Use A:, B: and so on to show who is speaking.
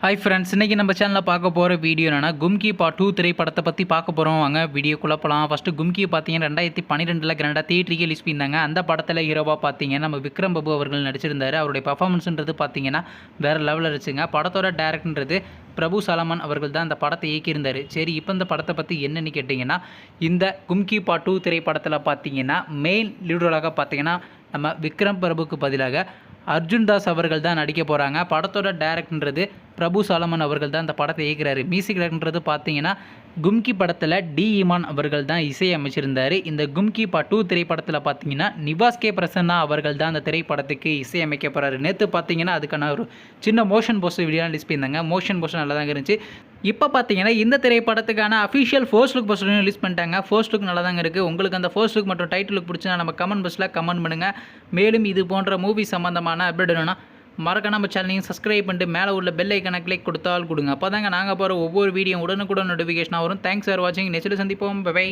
A: Hi friends, இன்றைக்கி நம்ம சேனலில் பார்க்க போகிற வீடியோ என்னென்னா கும்கி பார்ட் 2 திரைப்படத்தை பற்றி பார்க்க போகிறோம். வாங்க வீடியோக்குள்ளே போகலாம். ஃபஸ்ட்டு கும்கி பார்த்தீங்கன்னா 2012 கிராண்டாக தியேட்டருக்கு ரிலீஸ் பண்ணியிருந்தாங்க. அந்த படத்தில் ஹீரோவாக பார்த்தீங்கன்னா நம்ம விக்ரம் பிரபு அவர்கள் நடிச்சிருந்தார். அவருடைய பர்ஃபார்மன்ஸ்ன்றது பார்த்தீங்கன்னா வேறு லெவலில் இருந்துச்சுங்க. படத்தோட டேரக்டர்ன்றது பிரபு சாலமன் அவர்கள் தான் அந்த படத்தை இயக்கியிருந்தார். சரி, இப்போ இந்த படத்தை பற்றி என்னென்னு கேட்டிங்கன்னா, இந்த கும்கி பார்ட் 2 திரைப்படத்தில் பார்த்தீங்கன்னா மெயின் லீடராக பார்த்தீங்கன்னா நம்ம விக்ரம் பிரபுக்கு பதிலாக அர்ஜுன் தாஸ் அவர்கள் தான் நடிக்க போகிறாங்க. படத்தோட டேரக்டர்ன்றது பிரபு சாலமன் அவர்கள் தான் இந்த படத்தை இயக்குறாரு. மியூசிக் டைரக்டர்ன்றது பார்த்தீங்கன்னா கும்கி படத்தில் டி ஈமான் அவர்கள் தான் இசை அமைச்சிருந்தார். இந்த கும்கி பார்ட் 2 திரைப்படத்தில் பார்த்தீங்கன்னா நிவாஸ் கே பிரசன்னா அவர்கள் தான் அந்த திரைப்படத்துக்கு இசை அமைக்க போகிறாரு. நேற்று பார்த்தீங்கன்னா அதுக்கான ஒரு சின்ன மோஷன் போஸ்டர் வீடியோ ரிலீஸ் பண்ணியிருந்தாங்க. மோஷன் போஸ்டர் நல்லா தாங்க இருந்துச்சு. இப்போ பார்த்தீங்கன்னா இந்த திரைப்படத்துக்கான official first look poster release பண்ணிட்டாங்க. ஃபர்ஸ்ட் லுக் நல்லா தாங்க இருக்குது. உங்களுக்கு அந்த ஃபர்ஸ்ட் லுக் மற்றும் டைட்டில் லுக் பிடிச்சா நம்ம கமெண்ட் பாக்ஸில் கமெண்ட் பண்ணுங்கள். மேலும் இது போன்ற மூவி சம்மந்தமான அப்டேட் வேணும்னா மறக்க நம்ம சேனலையும் சப்ஸ்கிரைப் பண்ணிட்டு மேலே உள்ள பெல் ஐக்கனை கிளிக் கொடுத்தால் கொடுங்க. அப்போ தாங்க நாங்கள் போகிற ஒவ்வொரு வீடியோ உடனுக்குடன் நோட்டிஃபிகேஷனாக வரும். தேங்க்ஸ் ஃபார் வாட்சிங். நெக்ஸ்ட் சந்திப்போம். பை.